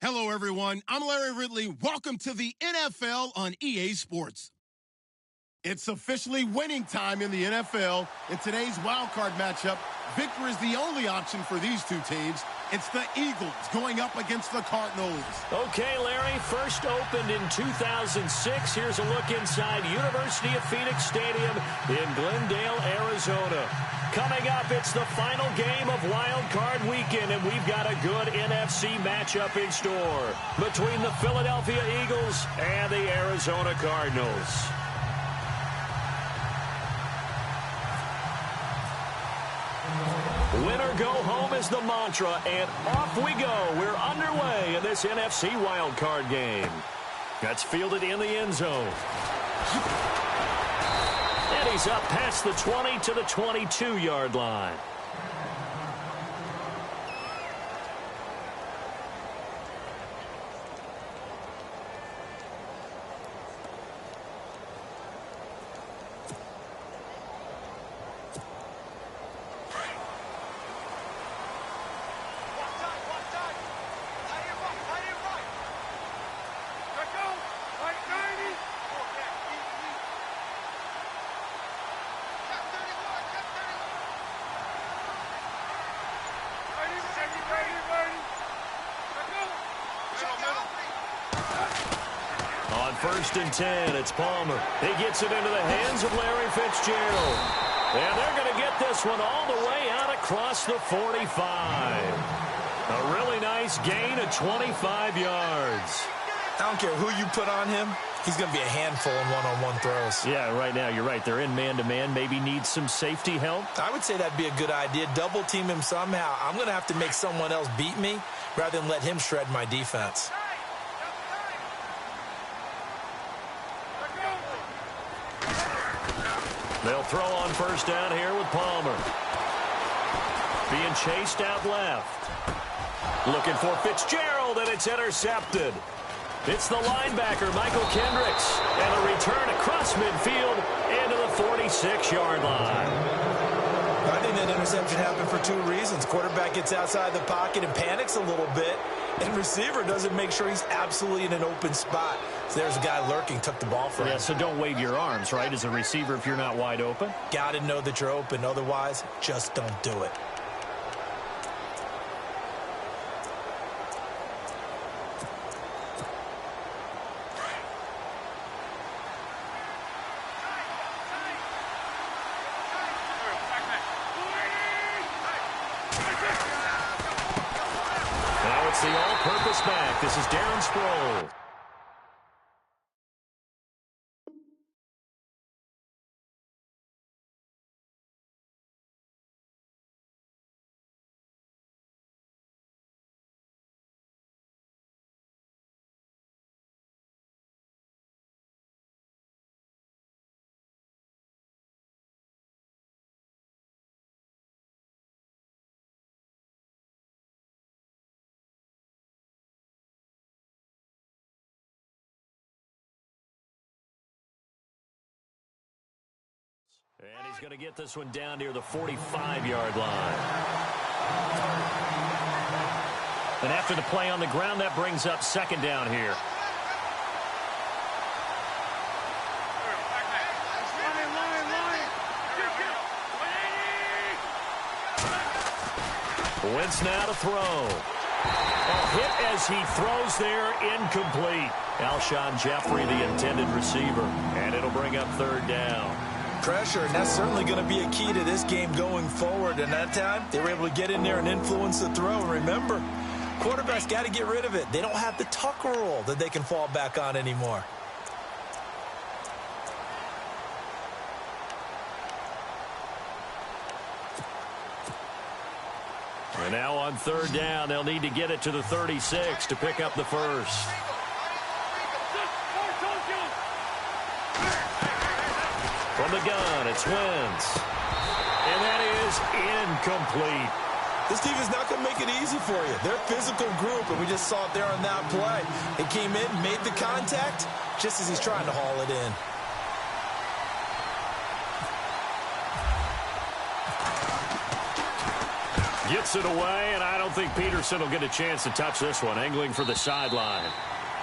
Hello, everyone. I'm Larry Ridley. Welcome to the NFL on EA Sports. It's officially winning time in the NFL. In today's wildcard matchup, victory is the only option for these two teams. It's the Eagles going up against the Cardinals. Okay, Larry, first opened in 2006. Here's a look inside University of Phoenix Stadium in Glendale, Arizona. Coming up, it's the final game of Wild Card Weekend, and we've got a good NFC matchup in store between the Philadelphia Eagles and the Arizona Cardinals. Winner go home is the mantra, and off we go. We're underway in this NFC Wild Card game. That's fielded in the end zone. And he's up past the 20 to the 22-yard line. First and 10, it's Palmer. He gets it into the hands of Larry Fitzgerald. And they're going to get this one all the way out across the 45. A really nice gain of 25 yards. I don't care who you put on him. He's going to be a handful in one-on-one throws. Yeah, right now, you're right. They're in man-to-man. Maybe needs some safety help. I would say that'd be a good idea. Double team him somehow. I'm going to have to make someone else beat me rather than let him shred my defense. They'll throw on first down here with Palmer. Being chased out left. Looking for Fitzgerald, and it's intercepted. It's the linebacker, Michael Kendricks. And a return across midfield into the 46-yard line. I think that interception happened for two reasons. Quarterback gets outside the pocket and panics a little bit. And receiver doesn't make sure he's absolutely in an open spot. So there's a guy lurking, took the ball from him. Yeah, so don't wave your arms, right, as a receiver if you're not wide open? Got to know that you're open. Otherwise, just don't do it. The all-purpose back. This is Darren Sproles. And he's going to get this one down near the 45-yard line. And after the play on the ground, that brings up second down here. Wentz now to throw. A hit as he throws there, incomplete. Alshon Jeffrey, the intended receiver. And it'll bring up third down. Pressure, and that's certainly going to be a key to this game going forward. And that time, they were able to get in there and influence the throw. And remember, quarterbacks got to get rid of it. They don't have the tuck rule that they can fall back on anymore. And now on third down, they'll need to get it to the 36 to pick up the first. From the gun, it's Wentz. And that is incomplete. This team is not going to make it easy for you. They're a physical group, and we just saw it there on that play. It came in, made the contact, just as he's trying to haul it in. Gets it away, and I don't think Peterson will get a chance to touch this one. Angling for the sideline.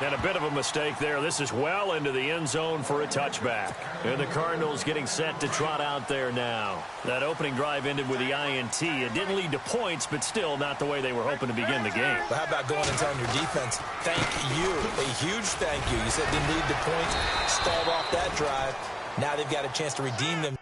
And a bit of a mistake there. This is well into the end zone for a touchback. And the Cardinals getting set to trot out there now. That opening drive ended with the INT. It didn't lead to points, but still not the way they were hoping to begin the game. But how about going and telling your defense, thank you, a huge thank you. You said didn't lead to points, stalled off that drive. Now they've got a chance to redeem them.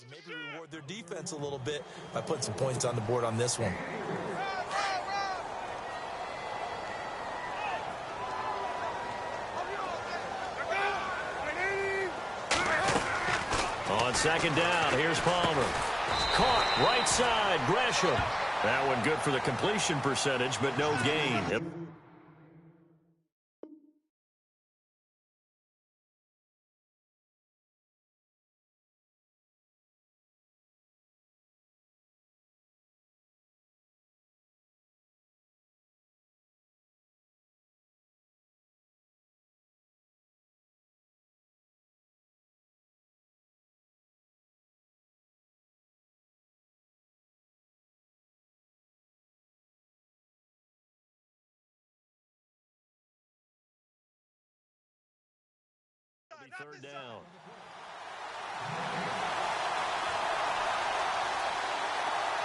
Maybe reward their defense a little bit by putting some points on the board on this one. On second down, here's Palmer. Caught, right side, Gresham. That one good for the completion percentage, but no gain. Yep. Third down.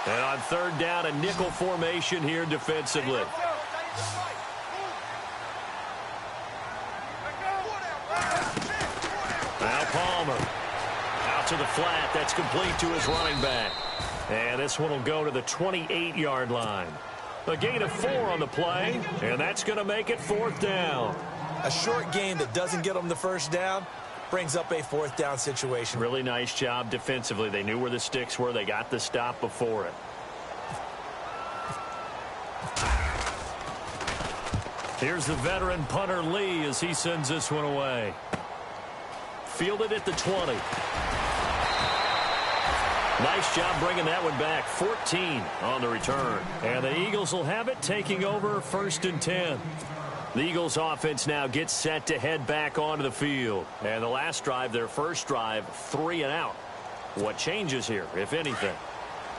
And on third down, a nickel formation here defensively. Now Palmer. Out to the flat. That's complete to his running back. And this one will go to the 28-yard line. A gain of 4 on the play, and that's going to make it fourth down. A short game that doesn't get them the first down brings up a fourth down situation. Really nice job defensively. They knew where the sticks were. They got the stop before it. Here's the veteran punter Lee as he sends this one away. Fielded at the 20. Nice job bringing that one back. 14 on the return. And the Eagles will have it, taking over first and 10. The Eagles offense now gets set to head back onto the field. And the last drive, their first drive, 3 and out. What changes here, if anything?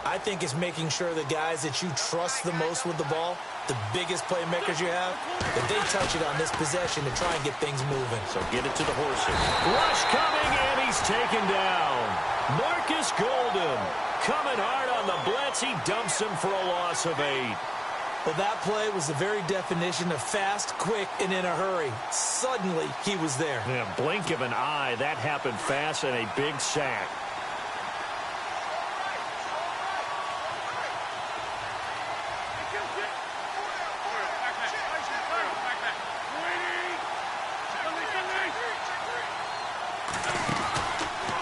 I think it's making sure the guys that you trust the most with the ball, the biggest playmakers you have, that they touch it on this possession to try and get things moving. So get it to the horses. Rush coming, and he's taken down. Marcus Golden coming hard on the blitz. He dumps him for a loss of 8. Well, that play was the very definition of fast, quick, and in a hurry. Suddenly, he was there. Yeah, blink of an eye. That happened fast and a big sack.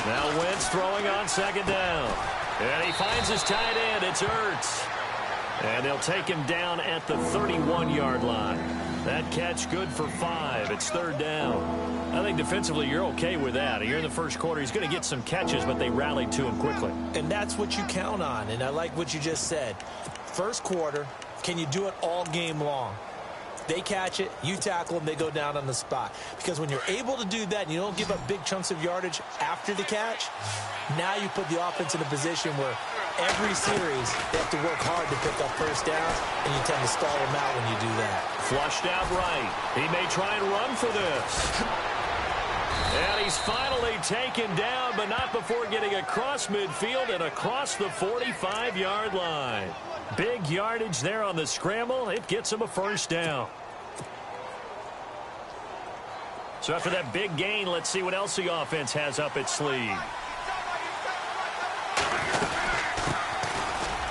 Now Wentz throwing on second down. And he finds his tight end. It's Ertz. And they'll take him down at the 31-yard line. That catch good for 5. It's third down. I think defensively you're okay with that. Here in the first quarter, he's going to get some catches, but they rallied to him quickly. And that's what you count on, and I like what you just said. First quarter, can you do it all game long? They catch it, you tackle them, they go down on the spot. Because when you're able to do that and you don't give up big chunks of yardage after the catch, now you put the offense in a position where every series they have to work hard to pick up first downs, and you tend to stall them out when you do that. Flushed out right. He may try and run for this. And he's finally taken down, but not before getting across midfield and across the 45-yard line. Big yardage there on the scramble. It gets him a first down. So after that big gain, let's see what else the offense has up its sleeve.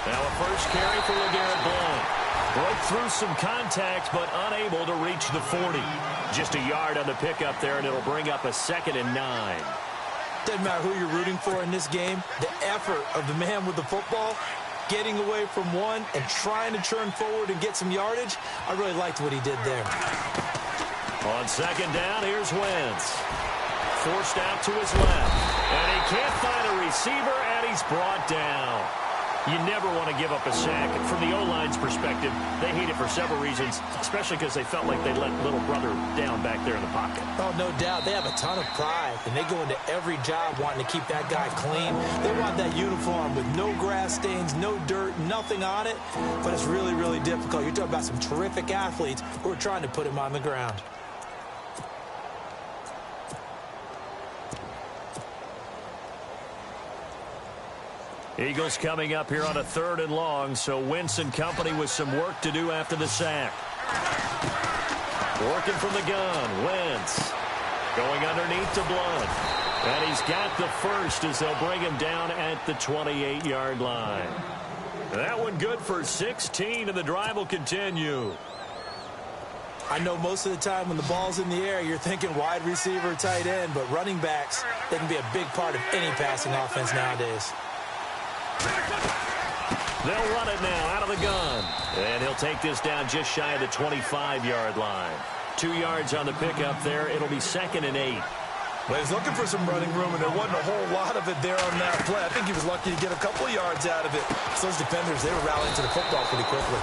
Now a first carry for LeGarrette Blount. Broke through some contact, but unable to reach the 40. Just a yard on the pickup there, and it'll bring up a 2nd and 9. Doesn't matter who you're rooting for in this game, the effort of the man with the football, getting away from one and trying to churn forward and get some yardage, I really liked what he did there. On second down, here's Wentz. Forced out to his left. And he can't find a receiver, and he's brought down. You never want to give up a sack. From the O-line's perspective, they hate it for several reasons, especially because they felt like they let little brother down back there in the pocket. Oh, no doubt. They have a ton of pride, and they go into every job wanting to keep that guy clean. They want that uniform with no grass stains, no dirt, nothing on it. But it's really, really difficult. You're talking about some terrific athletes who are trying to put him on the ground. Eagles coming up here on a 3rd and long, so Wentz and company with some work to do after the sack. Working from the gun, Wentz going underneath to Blunt. And he's got the first as they'll bring him down at the 28-yard line. That one good for 16, and the drive will continue. I know most of the time when the ball's in the air, you're thinking wide receiver, tight end, but running backs, they can be a big part of any passing offense nowadays. They'll run it now out of the gun. And he'll take this down just shy of the 25-yard line. 2 yards on the pickup there. It'll be 2nd and 8. Well, he's looking for some running room, and there wasn't a whole lot of it there on that play. I think he was lucky to get a couple of yards out of it. So those defenders, they were rallying to the football pretty quickly.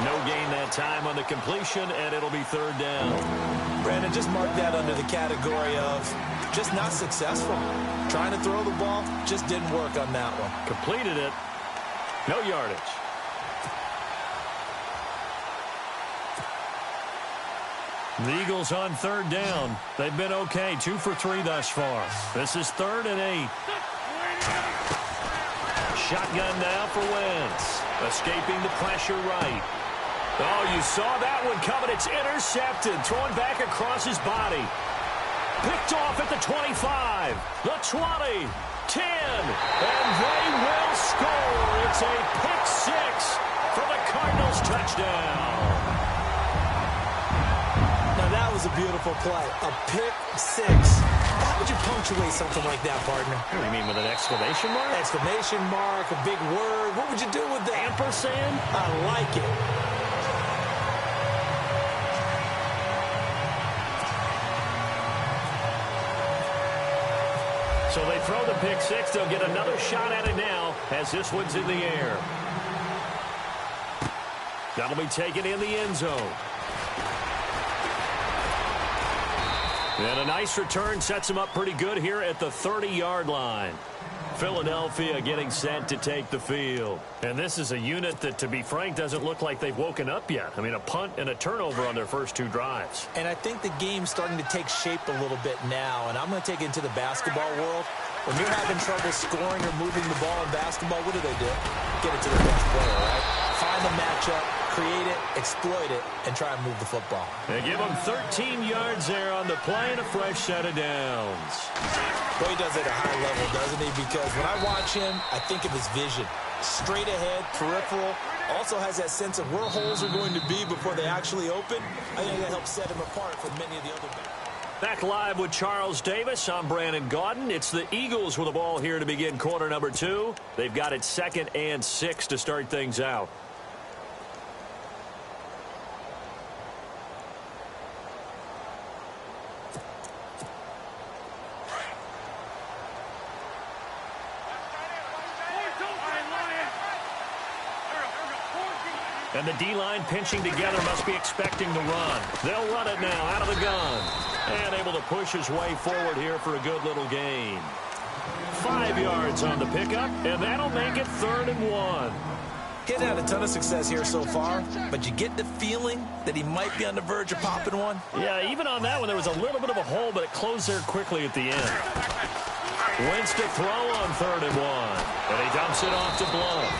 No gain that time on the completion, and it'll be 3rd down. Brandon, just mark that under the category of just not successful. Trying to throw the ball, just didn't work on that one. Completed it. No yardage. The Eagles on 3rd down. They've been okay. 2 for 3 thus far. This is 3rd and 8. Shotgun now for Wentz. Escaping the pressure right. Oh, you saw that one coming. It's intercepted. Thrown back across his body. Picked off at the 25, the 20, 10, and they will score. It's a pick 6 for the Cardinals touchdown. Now that was a beautiful play, a pick 6. How would you punctuate something like that, partner? What do you mean, with an exclamation mark? Exclamation mark, a big word. What would you do with that? Ampersand? I like it. So they throw the pick 6. They'll get another shot at it now as this one's in the air. That'll be taken in the end zone. And a nice return sets him up pretty good here at the 30-yard line. Philadelphia getting set to take the field. And this is a unit that, to be frank, doesn't look like they've woken up yet. I mean, a punt and a turnover on their first 2 drives. And I think the game's starting to take shape a little bit now. And I'm going to take it into the basketball world. When you're having trouble scoring or moving the ball in basketball, what do? Get it to the best player, right? Find the matchup, create it, exploit it, and try and move the football. They give him 13 yards there on the play and a fresh set of downs. Well, he does it at a high level, doesn't he? Because when I watch him, I think of his vision. Straight ahead, peripheral. Also has that sense of where holes are going to be before they actually open. I think that helps set him apart from many of the other backs. Back live with Charles Davis. I'm Brandon Gaudin. It's the Eagles with the ball here to begin quarter number 2. They've got it 2nd and 6 to start things out. And the D-line pinching together must be expecting the run. They'll run it now out of the gun. And able to push his way forward here for a good little gain. 5 yards on the pickup, and that'll make it 3rd and 1. He had a ton of success here so far, but you get the feeling that he might be on the verge of popping one. Yeah, even on that one, there was a little bit of a hole, but it closed there quickly at the end. Wentz to throw on 3rd and 1. And he dumps it off to Blunt.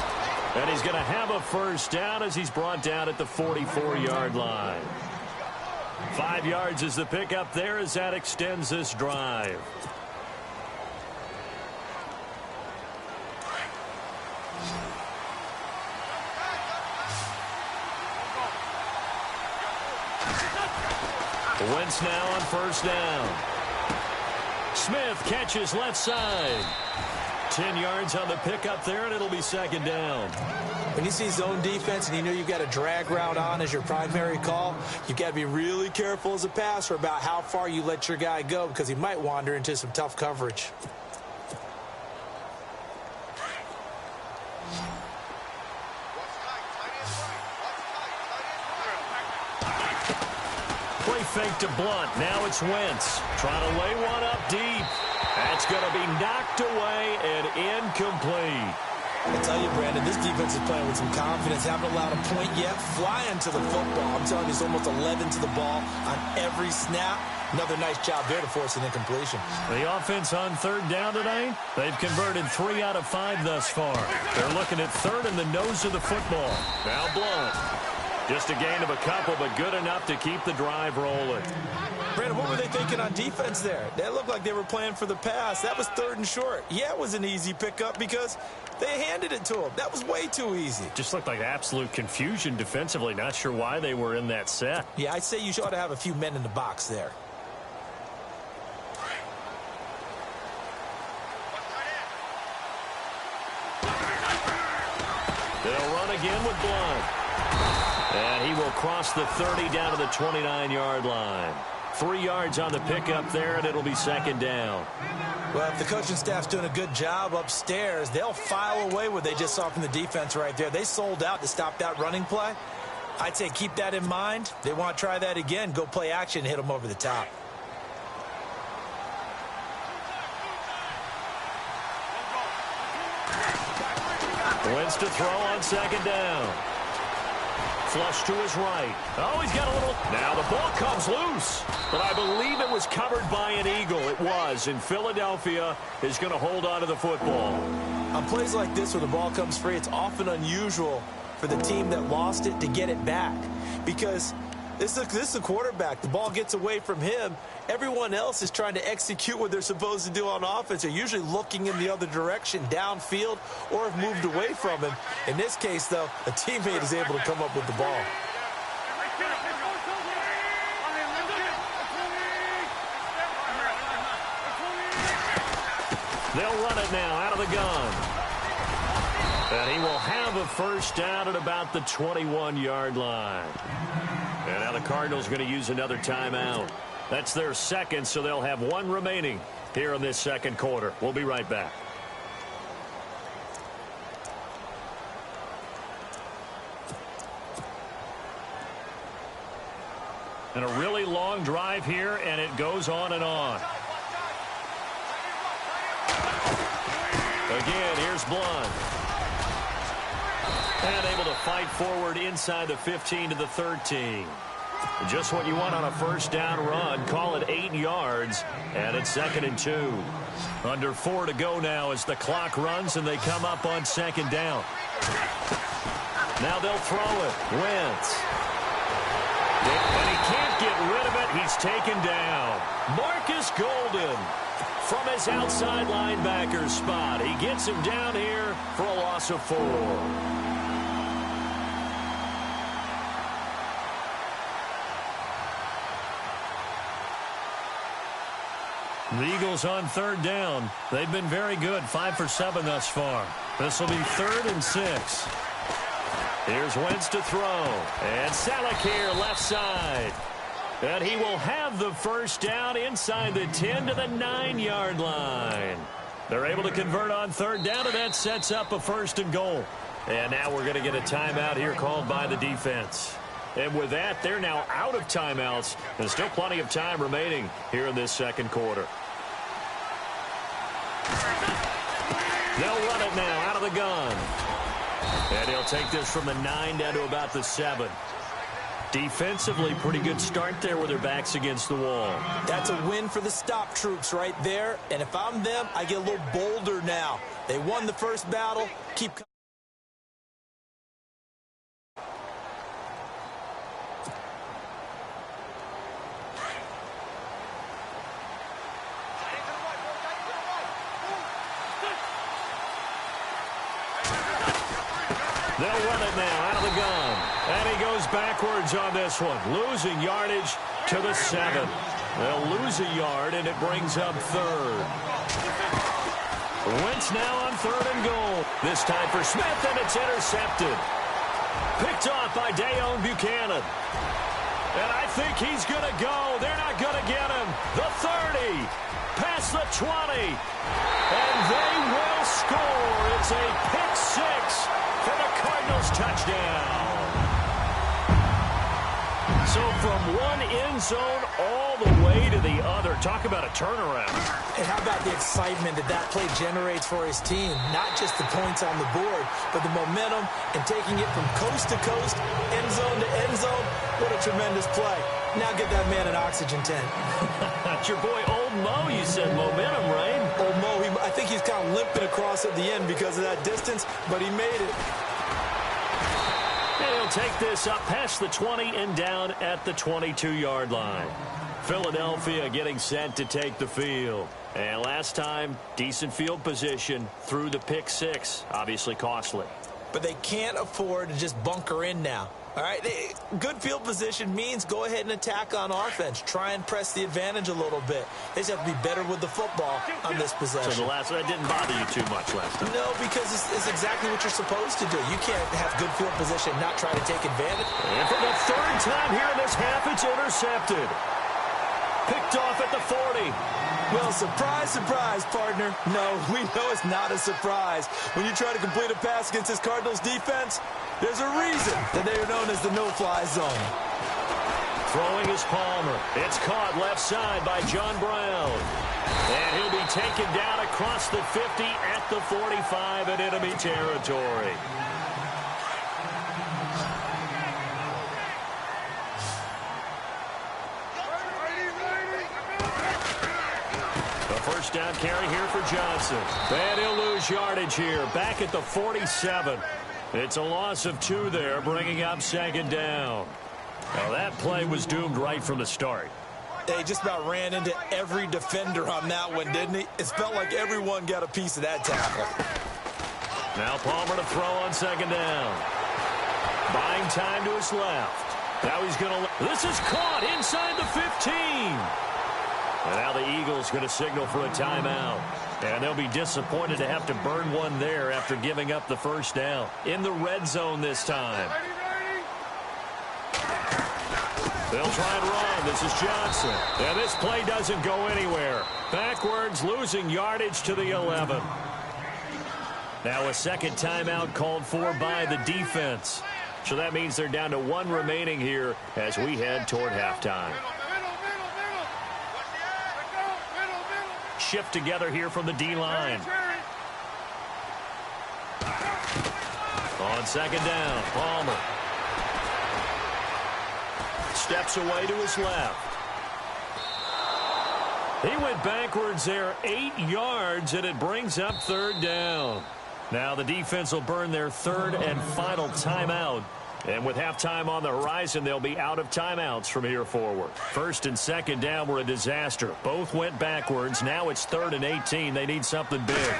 And he's going to have a first down as he's brought down at the 44-yard line. 5 yards is the pickup there as that extends this drive. Wentz now on first down. Smith catches left side. 10 yards on the pickup there, and it'll be second down. When you see zone defense and you know you've got a drag route on as your primary call, you've got to be really careful as a passer about how far you let your guy go because he might wander into some tough coverage. Play fake to Blunt. Now it's Wentz. Trying to lay one up deep. That's going to be knocked away and incomplete. I tell you, Brandon, this defense is playing with some confidence. Haven't allowed a point yet. Flying to the football. I'm telling you, it's almost 11 to the ball on every snap. Another nice job there to force an incompletion. The offense on third down tonight, they've converted 3 out of 5 thus far. They're looking at third in the nose of the football. Now Blunt. Just a gain of a couple, but good enough to keep the drive rolling. Brandon, what were they thinking on defense there? They looked like they were playing for the pass. That was 3rd and short. Yeah, it was an easy pickup because they handed it to him. That was way too easy. Just looked like absolute confusion defensively. Not sure why they were in that set. Yeah, I'd say you ought to have a few men in the box there. They'll run again with Blunt. And he will cross the 30 down to the 29-yard line. 3 yards on the pickup there, and it'll be second down. Well, if the coaching staff's doing a good job upstairs, they'll file away what they just saw from the defense right there. They sold out to stop that running play. I'd say keep that in mind. They want to try that again. Go play action, hit them over the top. Wentz to throw on second down. Flush to his right. Oh, he's got a little. Now the ball comes loose. But I believe it was covered by an Eagle. It was. And Philadelphia is going to hold on to the football. On plays like this where the ball comes free, it's often unusual for the team that lost it to get it back. Because this is a quarterback. The ball gets away from him. Everyone else is trying to execute what they're supposed to do on offense. They're usually looking in the other direction, downfield, or have moved away from him. In this case, though, a teammate is able to come up with the ball. They'll run it now out of the gun. And he will have a first down at about the 21-yard line. And now the Cardinals are going to use another timeout. That's their second, so they'll have 1 remaining here in this second quarter. We'll be right back. And a really long drive here, and it goes on and on. Again, here's Blunt. And able to fight forward inside the 15 to the 13. Just what you want on a first down run. Call it 8 yards, and it's 2nd and 2. Under 4 to go now as the clock runs, and they come up on second down. Now they'll throw it. Wentz. And he can't get rid of it. He's taken down. Marcus Golden from his outside linebacker spot. He gets him down here for a loss of 4. The Eagles on third down. They've been very good, 5 for 7 thus far. This will be 3rd and 6. Here's Wentz to throw. And Salek here, left side. And he will have the first down inside the 10 to the 9-yard line. They're able to convert on third down, and that sets up a 1st and goal. And now we're going to get a timeout here called by the defense. And with that, they're now out of timeouts. There's still plenty of time remaining here in this second quarter. They'll run it now out of the gun. And he'll take this from the 9 down to about the 7. Defensively, pretty good start there with their backs against the wall. That's a win for the stop troops right there. And if I'm them, I get a little bolder now. They won the first battle. Keep coming. They'll run it now out of the gun. And he goes backwards on this one, losing yardage to the 7. They'll lose a yard, and it brings up third. Wentz now on 3rd and goal. This time for Smith, and it's intercepted. Picked off by Deone Bucannon. And I think he's going to go. They're not going to get him. The 30, past the 20, and they will score. It's a pick six for the Cardinals touchdown. So from one end zone all the way to the other. Talk about a turnaround. And how about the excitement that play generates for his team? Not just the points on the board, but the momentum and taking it from coast to coast, end zone to end zone. What a tremendous play. Now get that man an oxygen tent. That's your boy Old Mo. You said momentum, right? Old Mo, I think he's kind of limping across at the end because of that distance, but he made it. And he'll take this up past the 20 and down at the 22-yard line. Philadelphia getting set to take the field. And last time, decent field position through the pick six. Obviously costly. But they can't afford to just bunker in now. All right, good field position means go ahead and attack on offense. Try and press the advantage a little bit. They just have to be better with the football on this possession. So the last one, that didn't bother you too much last time? No, because it's exactly what you're supposed to do. You can't have good field position, not try to take advantage. And for the 3rd time here in this half, it's intercepted. Picked off at the 40. Well, surprise, surprise, partner. No, we know it's not a surprise. When you try to complete a pass against this Cardinals defense, there's a reason that they are known as the no-fly zone. Throwing is Palmer. It's caught left side by John Brown. And he'll be taken down across the 50 at the 45 in enemy territory. First down carry here for Johnson. And he'll lose yardage here. Back at the 47. It's a loss of 2 there, bringing up 2nd down. Now that play was doomed right from the start. They just about ran into every defender on that one, didn't he? It felt like everyone got a piece of that tackle. Now Palmer to throw on 2nd down. Buying time to his left. Now he's going to... This is caught inside the 15. And now the Eagles going to signal for a timeout. And they'll be disappointed to have to burn one there after giving up the first down. In the red zone this time. They'll try and run. This is Johnson. And this play doesn't go anywhere. Backwards, losing yardage to the 11. Now a second timeout called for by the defense. So that means they're down to 1 remaining here as we head toward halftime. Shift together here from the D-line. On 2nd down, Palmer. Steps away to his left. He went backwards there 8 yards, and it brings up 3rd down. Now the defense will burn their 3rd and final timeout. And with halftime on the horizon, they'll be out of timeouts from here forward. 1st and 2nd down were a disaster. Both went backwards. Now it's 3rd and 18. They need something big.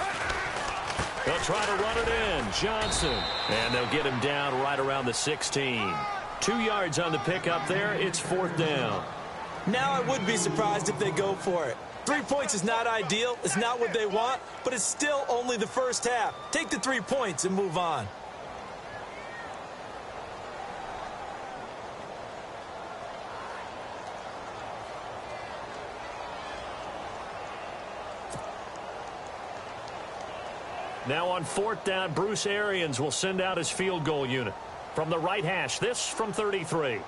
They'll try to run it in. Johnson. And they'll get him down right around the 16. 2 yards on the pickup there. It's 4th down. Now I would be surprised if they go for it. 3 points is not ideal. It's not what they want, but it's still only the first half. Take the 3 points and move on. Now on 4th down, Bruce Arians will send out his field goal unit. From the right hash, this from 33.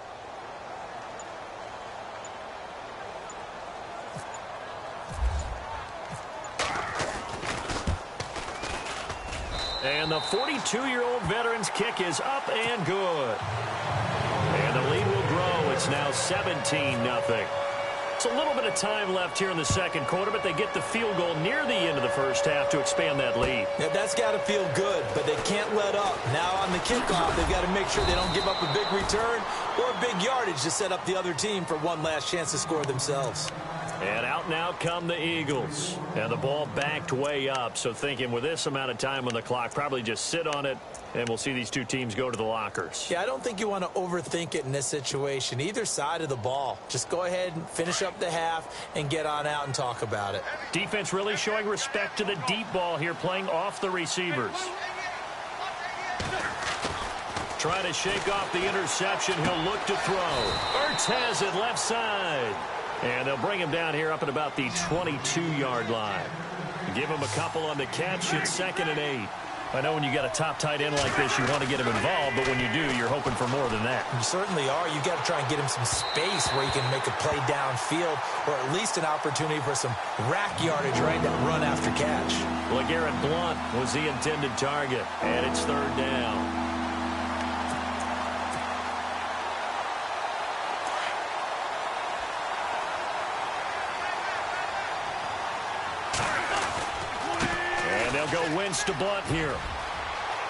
And the 42-year-old veteran's kick is up and good. And the lead will grow. It's now 17-0. It's a little bit of time left here in the second quarter, but they get the field goal near the end of the first half to expand that lead. Yeah, that's got to feel good, but they can't let up. Now on the kickoff, they've got to make sure they don't give up a big return or a big yardage to set up the other team for one last chance to score themselves. And out now come the Eagles. And the ball backed way up. So thinking with this amount of time on the clock, probably just sit on it, and we'll see these two teams go to the lockers. Yeah, I don't think you want to overthink it in this situation. Either side of the ball. Just go ahead and finish up the half and get on out and talk about it. Defense really showing respect to the deep ball here, playing off the receivers. Trying to shake off the interception. He'll look to throw. Ertz has it left side. And they'll bring him down here up at about the 22-yard line. Give him a couple on the catch. It's 2nd and 8. I know when you got a top tight end like this, you want to get him involved, but when you do, you're hoping for more than that. You certainly are. You got to try and get him some space where he can make a play downfield, or at least an opportunity for some rack yardage right that run after catch. LeGarrette Blount was the intended target, and it's 3rd down. Go Wentz to Blount here.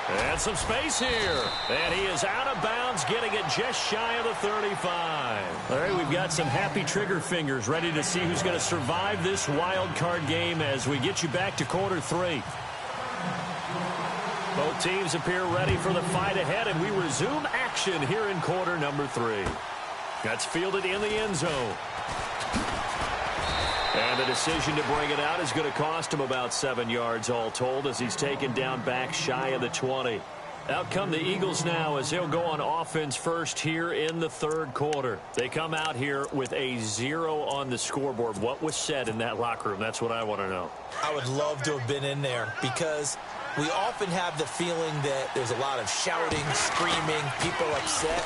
And some space here. And he is out of bounds, getting it just shy of the 35. All right, we've got some happy trigger fingers ready to see who's going to survive this wild card game as we get you back to quarter 3. Both teams appear ready for the fight ahead, and we resume action here in quarter number 3. That's fielded in the end zone. And the decision to bring it out is going to cost him about 7 yards all told as he's taken down back shy of the 20. Out come the Eagles now as they'll go on offense first here in the 3rd quarter. They come out here with a 0 on the scoreboard. What was said in that locker room? That's what I want to know. I would love to have been in there because we often have the feeling that there's a lot of shouting, screaming, people upset.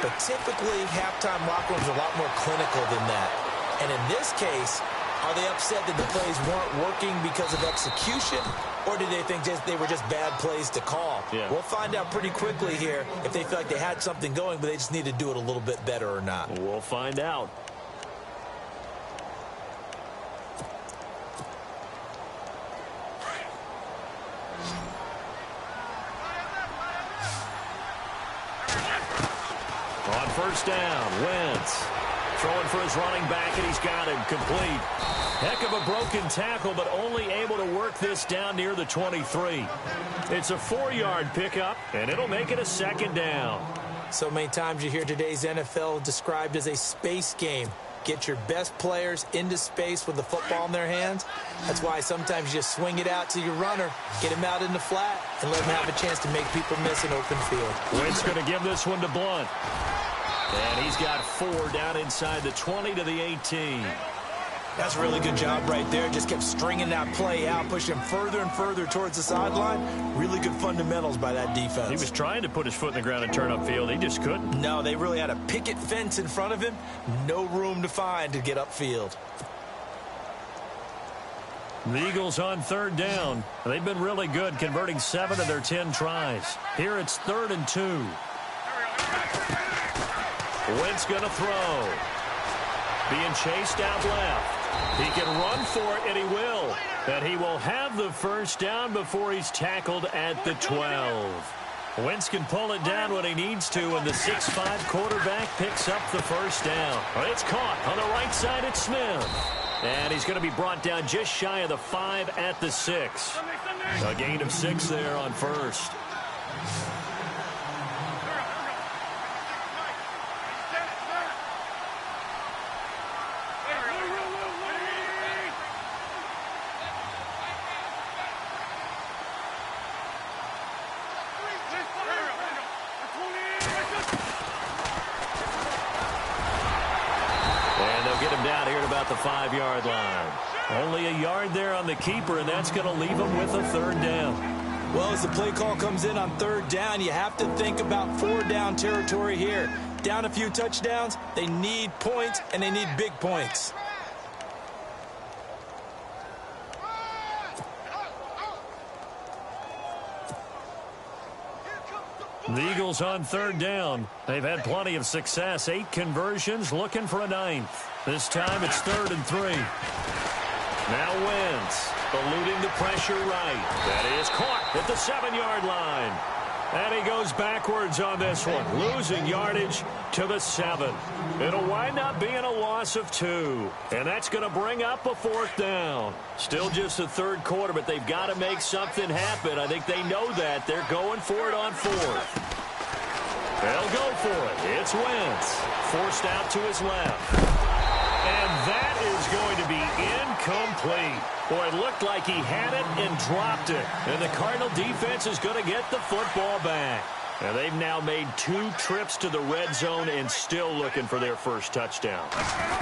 But typically, halftime locker rooms are a lot more clinical than that. And in this case, are they upset that the plays weren't working because of execution, or do they think they were just bad plays to call? Yeah. We'll find out pretty quickly here if they feel like they had something going, but they just need to do it a little bit better or not. We'll find out. On 1st down, Wentz. Throwing for his running back, and he's got him complete. Heck of a broken tackle, but only able to work this down near the 23. It's a 4-yard pickup, and it'll make it a 2nd down. So many times you hear today's NFL described as a space game. Get your best players into space with the football in their hands. That's why sometimes you just swing it out to your runner, get him out in the flat, and let him have a chance to make people miss an open field. Wentz going to give this one to Blount. And he's got 4 down inside the 20 to the 18. That's a really good job right there. Just kept stringing that play out, pushing him further and further towards the sideline. Really good fundamentals by that defense. He was trying to put his foot in the ground and turn upfield. He just couldn't. No, they really had a picket fence in front of him. No room to find to get upfield. The Eagles on 3rd down. They've been really good, converting 7 of their 10 tries. Here it's 3rd and 2. Wentz going to throw. Being chased out left. He can run for it, and he will. And he will have the 1st down before he's tackled at the 12. Wentz can pull it down when he needs to, and the 6'5" quarterback picks up the 1st down. It's caught on the right side at Smith. And he's going to be brought down just shy of the 5 at the 6. A gain of 6 there on 1st. The 5-yard line. Only a yard there on the keeper, and that's going to leave him with a 3rd down. Well, as the play call comes in on 3rd down, you have to think about 4-down territory here. Down a few touchdowns, they need points, and they need big points. The Eagles on 3rd down. They've had plenty of success. 8 conversions, looking for a 9th. This time it's 3rd and 3. Now Wentz, eluding the pressure right. That is caught at the 7-yard line. And he goes backwards on this one, losing yardage to the 7. It'll wind up being a loss of 2. And that's going to bring up a 4th down. Still just the 3rd quarter, but they've got to make something happen. I think they know that. They're going for it on 4th. They'll go for it. It's Wentz. Forced out to his left. And that is going to be incomplete. Boy, it looked like he had it and dropped it. And the Cardinal defense is going to get the football back. And they've now made 2 trips to the red zone and still looking for their first touchdown.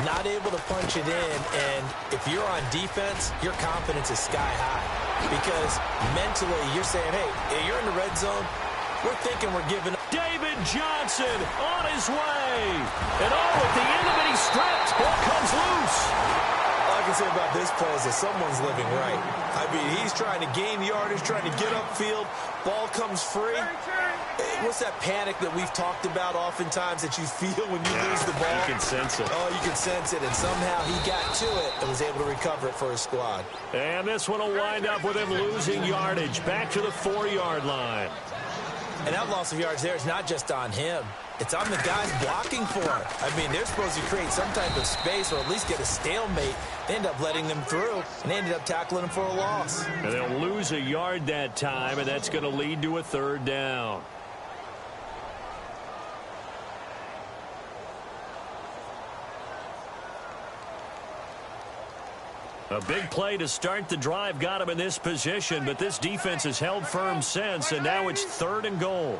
Not able to punch it in, and if you're on defense, your confidence is sky high. Because mentally, you're saying, hey, you're in the red zone, we're thinking we're giving up. David Johnson on his way. And at the end of it, he's stripped. Ball comes loose. All I can say about this play is that someone's living right. I mean, he's trying to gain yardage, trying to get upfield. Ball comes free. What's that panic that we've talked about oftentimes that you feel when you lose the ball? You can sense it. Oh, you can sense it. And somehow he got to it and was able to recover it for his squad. And this one will wind up with him losing yardage back to the 4-yard line. And that loss of yards there is not just on him. It's on the guys blocking for it. I mean, they're supposed to create some type of space or at least get a stalemate. They end up letting them through, and they ended up tackling him for a loss. And they'll lose a yard that time, and that's going to lead to a 3rd down. A big play to start the drive got him in this position, but this defense has held firm since, and now it's 3rd and goal.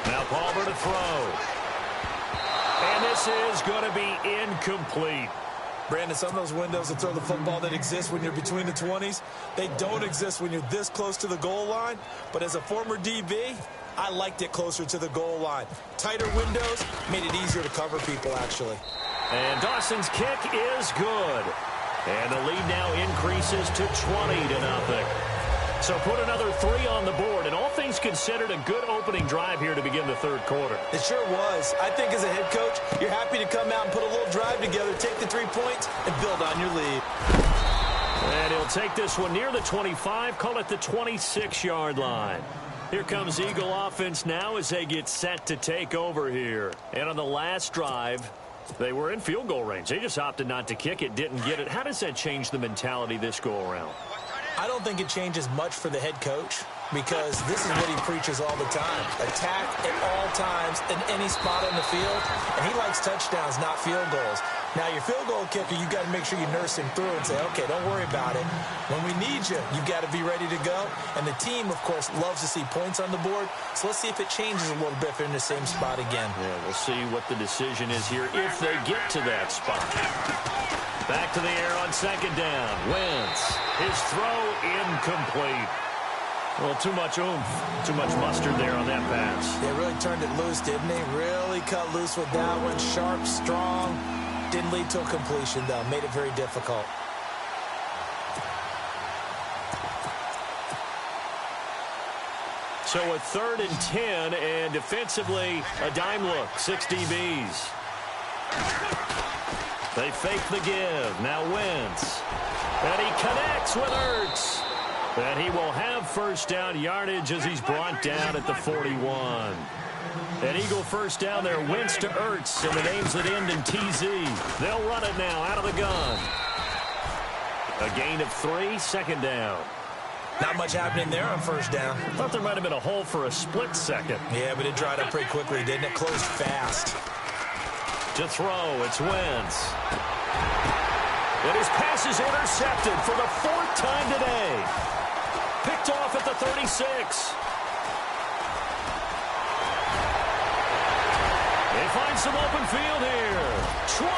Now Palmer to throw. And this is going to be incomplete. Brandon, some of those windows to throw the football that exist when you're between the 20s, they don't exist when you're this close to the goal line. But as a former DB, I liked it closer to the goal line. Tighter windows made it easier to cover people, actually. And Dawson's kick is good. And the lead now increases to 20-0. So put another 3 on the board, and all things considered, a good opening drive here to begin the 3rd quarter. It sure was. I think as a head coach, you're happy to come out and put a little drive together, take the 3 points, and build on your lead. And he'll take this one near the 25, call it the 26-yard line. Here comes Eagle offense now as they get set to take over here. And on the last drive, they were in field goal range. They just opted not to kick it, didn't get it. How does that change the mentality this go-around? I don't think it changes much for the head coach because this is what he preaches all the time. Attack at all times in any spot on the field, and he likes touchdowns, not field goals. Now, your field goal kicker, you've got to make sure you nurse him through and say, okay, don't worry about it. When we need you, you've got to be ready to go. And the team, of course, loves to see points on the board. So let's see if it changes a little bit if they're in the same spot again. Yeah, we'll see what the decision is here if they get to that spot. Back to the air on 2nd down. Wentz. His throw incomplete. Well, too much oomph, too much mustard there on that pass. They really turned it loose, didn't they? Really cut loose with that one. Sharp, strong. Didn't lead to a completion, though. Made it very difficult. So a 3rd and 10, and defensively, a dime look. 6 DBs. They fake the give. Now Wentz. And he connects with Ertz. And he will have first down yardage as he's brought down at the 41. An Eagle first down there. Wentz to Ertz, and the names that end in TZ. They'll run it now out of the gun. A gain of 3, 2nd down. Not much happening there on first down. Thought there might have been a hole for a split second. Yeah, but it dried up pretty quickly, didn't it? Closed fast. To throw, it's Wentz. And his pass is intercepted for the 4th time today. Picked off at the 36. They find some open field here. 20.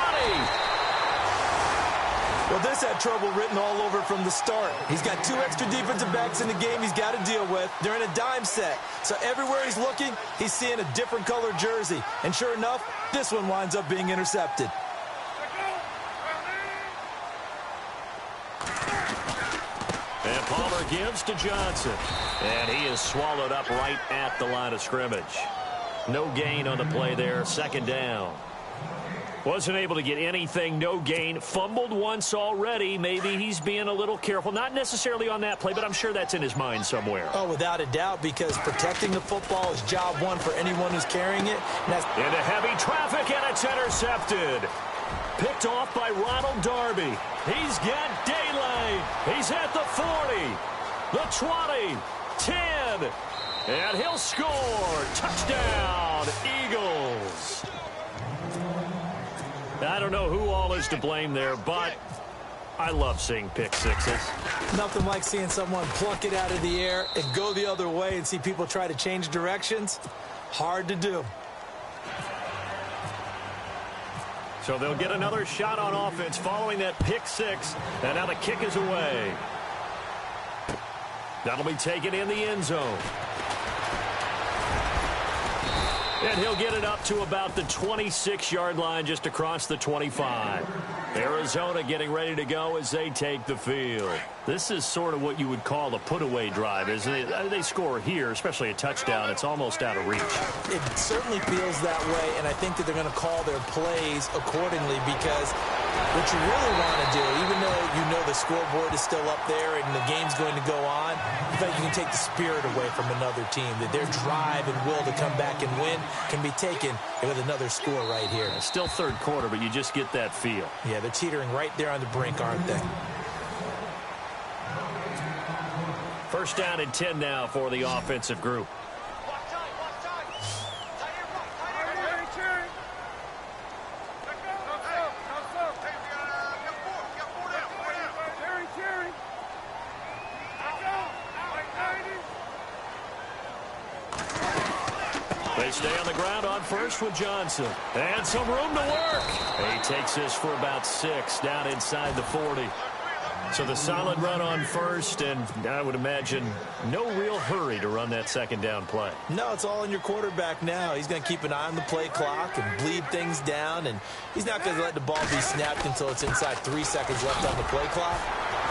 Well, this had trouble written all over from the start. He's got 2 extra defensive backs in the game he's got to deal with. They're in a dime set. So everywhere he's looking, he's seeing a different color jersey. And sure enough, this one winds up being intercepted. And Palmer gives to Johnson. And he is swallowed up right at the line of scrimmage. No gain on the play there. 2nd down. Wasn't able to get anything, no gain. Fumbled once already. Maybe he's being a little careful. Not necessarily on that play, but I'm sure that's in his mind somewhere. Oh, without a doubt, because protecting the football is job one for anyone who's carrying it. Into heavy traffic, and it's intercepted. Picked off by Ronald Darby. He's got daylight. He's at the 40, the 20, 10, and he'll score. Touchdown, Eagles. I don't know who all is to blame there, but I love seeing pick sixes. Nothing like seeing someone pluck it out of the air and go the other way and see people try to change directions. Hard to do. So they'll get another shot on offense following that pick six, and now the kick is away. That'll be taken in the end zone. And he'll get it up to about the 26-yard line, just across the 25. Arizona getting ready to go as they take the field. This is sort of what you would call a put-away drive, isn't it? They score here, especially a touchdown. It's almost out of reach. It certainly feels that way, and I think that they're going to call their plays accordingly, because what you really want to do, even though you know the scoreboard is still up there and the game's going to go on, I think you can take the spirit away from another team, that their drive and will to come back and win can be taken with another score right here. Still third quarter, but you just get that feel. Yeah, they're teetering right there on the brink, aren't they? First down and 10 now for the offensive group. They stay on the ground on first with Johnson. And some room to work. He takes this for about 6 down inside the 40. So the solid run on first, and I would imagine no real hurry to run that second down play. No, it's all on your quarterback now. He's going to keep an eye on the play clock and bleed things down, and he's not going to let the ball be snapped until it's inside 3 seconds left on the play clock.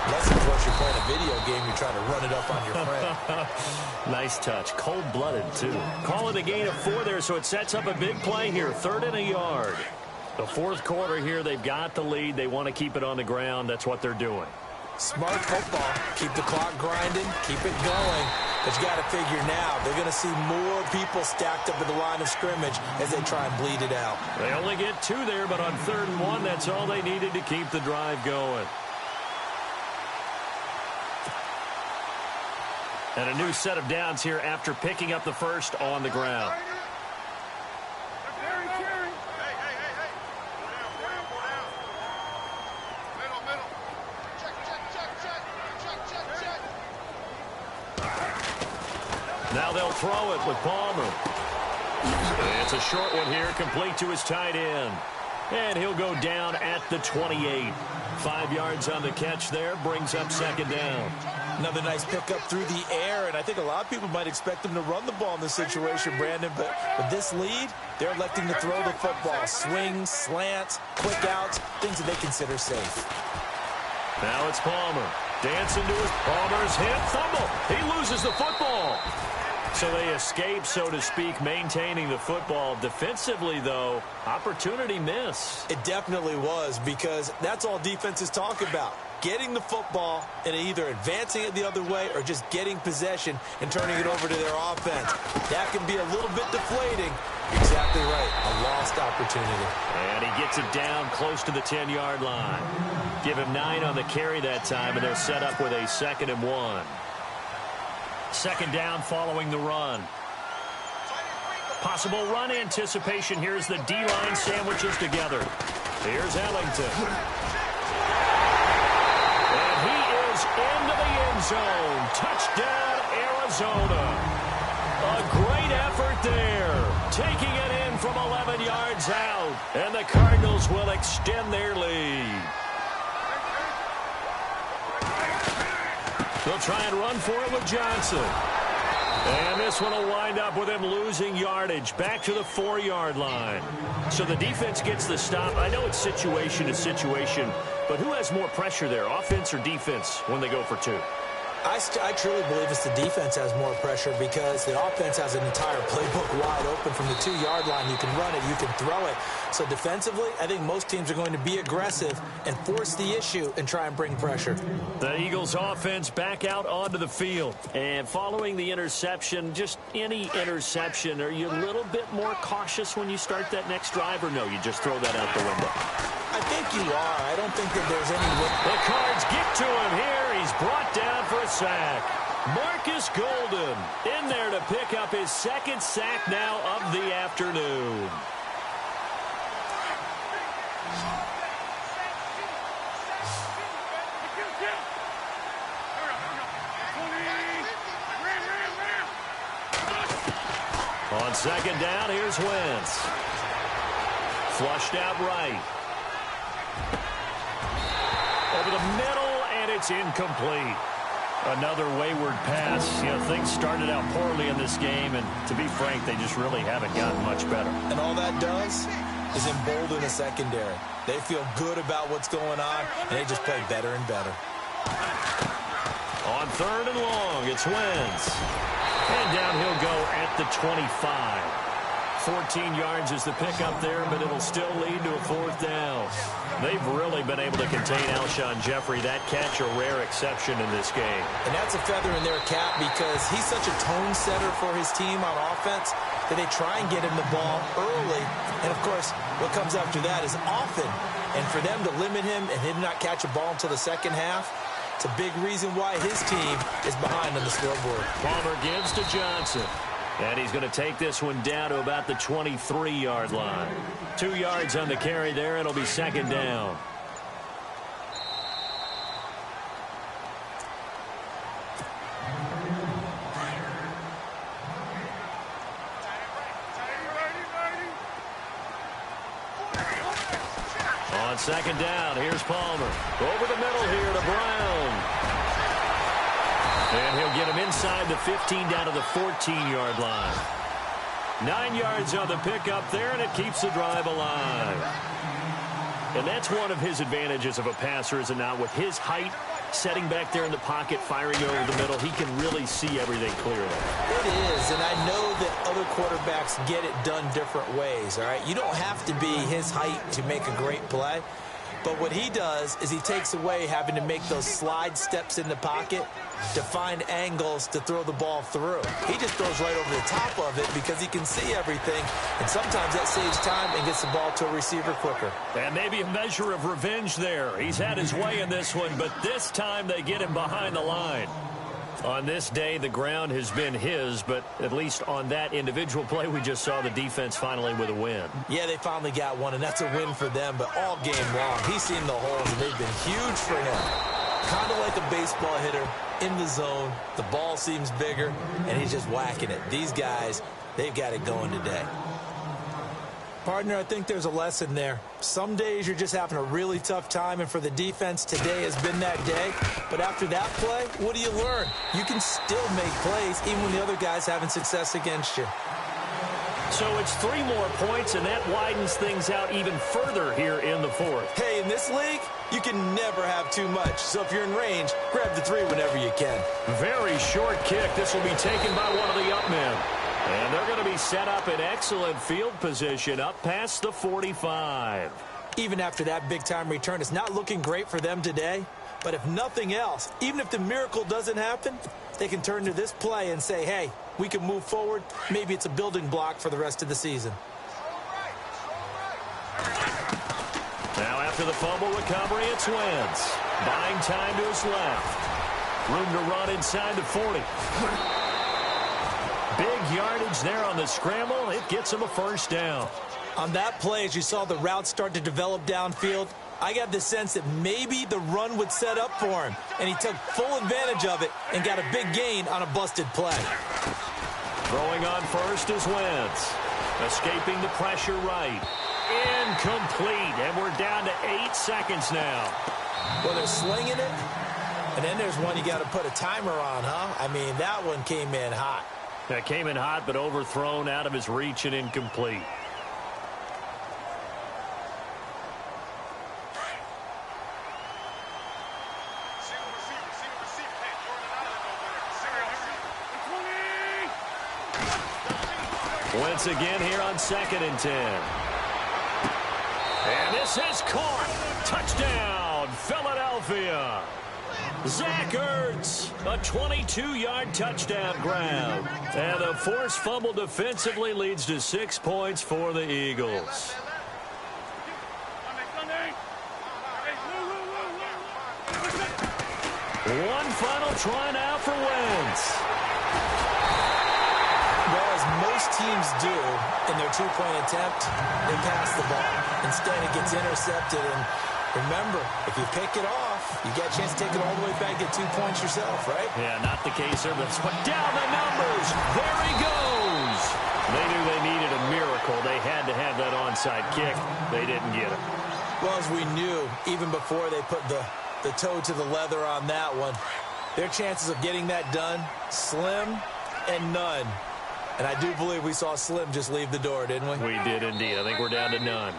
Unless, of course, you're playing a video game, you're trying to run it up on your friend. Nice touch. Cold-blooded, too. Call it a gain of 4 there, so it sets up a big play here. 3rd and a yard. The fourth quarter here, they've got the lead. They want to keep it on the ground. That's what they're doing. Smart football. Keep the clock grinding. Keep it going. But you got to figure now, they're going to see more people stacked up at the line of scrimmage as they try and bleed it out. They only get 2 there, but on 3rd and 1, that's all they needed to keep the drive going. And a new set of downs here after picking up the first on the ground. Now they'll throw it with Palmer. It's a short one here, complete to his tight end. And he'll go down at the 28. 5 yards on the catch there, brings up 2nd down. Another nice pickup through the air, and I think a lot of people might expect them to run the ball in this situation, Brandon, but with this lead, they're electing to throw the football. Swings, slants, quick outs, things that they consider safe. Now it's Palmer. Dancing to his Palmer's hit, fumble. He loses the football. So they escape, so to speak, maintaining the football. Defensively, though, opportunity miss. It definitely was, because that's all defenses talk about. Getting the football and either advancing it the other way or just getting possession and turning it over to their offense. That can be a little bit deflating. Exactly right. A lost opportunity. And he gets it down close to the 10-yard line. Give him 9 on the carry that time, and they're set up with a 2nd and 1. 2nd down following the run. Possible run anticipation. Here's the D-line sandwiches together. Here's Ellington. And he is into the end zone. Touchdown, Arizona. A great effort there. Taking it in from 11 yards out. And the Cardinals will extend their lead. They'll try and run for it with Johnson. And this one will wind up with him losing yardage back to the 4-yard line. So the defense gets the stop. I know it's situation to situation, but who has more pressure there, offense or defense, when they go for 2? I truly believe it's the defense has more pressure because the offense has an entire playbook wide open from the 2-yard line. You can run it, you can throw it. So defensively, I think most teams are going to be aggressive and force the issue and try and bring pressure. The Eagles offense back out onto the field. And following the interception, just any interception, are you a little bit more cautious when you start that next drive, or no, you just throw that out the window? I think you are. I don't think that there's any way. The Cards get to him here. He's brought down for a sack. Marcus Golden in there to pick up his second sack now of the afternoon. On second down, here's Wentz. Flushed out right. Over the middle, and it's incomplete. Another wayward pass. You know, things started out poorly in this game, and to be frank, they just really haven't gotten much better. And all that does is embolden the secondary. They feel good about what's going on, and they just play better and better. On third and long, it's Wentz. And down he'll go at the 25. 14 yards is the pickup there, but it'll still lead to a fourth down. They've really been able to contain Alshon Jeffrey. That catch a rare exception in this game. And that's a feather in their cap because he's such a tone setter for his team on offense that they try and get him the ball early. And, of course, what comes after that is often. And for them to limit him and him not catch a ball until the second half, it's a big reason why his team is behind on the scoreboard. Palmer gives to Johnson. And he's going to take this one down to about the 23-yard line. 2 yards on the carry there. It'll be second down. On second down, here's Palmer. Over the middle here to Brown. And he'll get him inside the 15 down to the 14-yard line. 9 yards on the pickup there, and it keeps the drive alive. And that's one of his advantages of a passer, is it not? With his height, setting back there in the pocket, firing over the middle, he can really see everything clearly. It is, and I know that other quarterbacks get it done different ways, all right? You don't have to be his height to make a great play. But what he does is he takes away having to make those slide steps in the pocket to find angles to throw the ball through. He just throws right over the top of it because he can see everything, and sometimes that saves time and gets the ball to a receiver quicker. And maybe a measure of revenge there. He's had his way in this one, but this time they get him behind the line. On this day, the ground has been his, but at least on that individual play, we just saw the defense finally with a win. Yeah, they finally got one, and that's a win for them, but all game long, he's seen the holes, and they've been huge for him. Kind of like a baseball hitter in the zone. The ball seems bigger, and he's just whacking it. These guys, they've got it going today. Partner, I think there's a lesson there. Some days you're just having a really tough time, and for the defense, today has been that day. But after that play, what do you learn? You can still make plays even when the other guy's having success against you. So it's 3 more points, and that widens things out even further here in the fourth. Hey, in this league, you can never have too much. So if you're in range, grab the 3 whenever you can. Very short kick. This will be taken by one of the up men. And they're going to be set up in excellent field position up past the 45. Even after that big-time return, it's not looking great for them today. But if nothing else, even if the miracle doesn't happen, they can turn to this play and say, hey, we can move forward. Maybe it's a building block for the rest of the season. Now after the fumble recovery, it's Wentz. Buying time to his left. Room to run inside the 40. Big yardage there on the scramble. It gets him a first down. On that play, as you saw the route start to develop downfield, I got the sense that maybe the run would set up for him, and he took full advantage of it and got a big gain on a busted play. Throwing on first is Wentz. Escaping the pressure right. Incomplete, and we're down to 8 seconds now. Well, they're slinging it, and then there's one you got to put a timer on, huh? I mean, that one came in hot. That came in hot, but overthrown, out of his reach, and incomplete. Wentz again here on 2nd and 10. And this is caught. Touchdown, Philadelphia. Zach Ertz, a 22-yard touchdown grab. And a forced fumble defensively leads to 6 points for the Eagles. One final try now for Wentz. Well, as most teams do in their two-point attempt, they pass the ball. Instead, it gets intercepted. And remember, if you pick it off, you get a chance to take it all the way back, get 2 points yourself, right? Yeah, not the case here. Let's put down the numbers. There he goes. They knew they needed a miracle. They had to have that onside kick. They didn't get it. Well, as we knew, even before they put the toe to the leather on that one, their chances of getting that done, slim and none. And I do believe we saw Slim just leave the door, didn't we? We did indeed. I think we're down to none.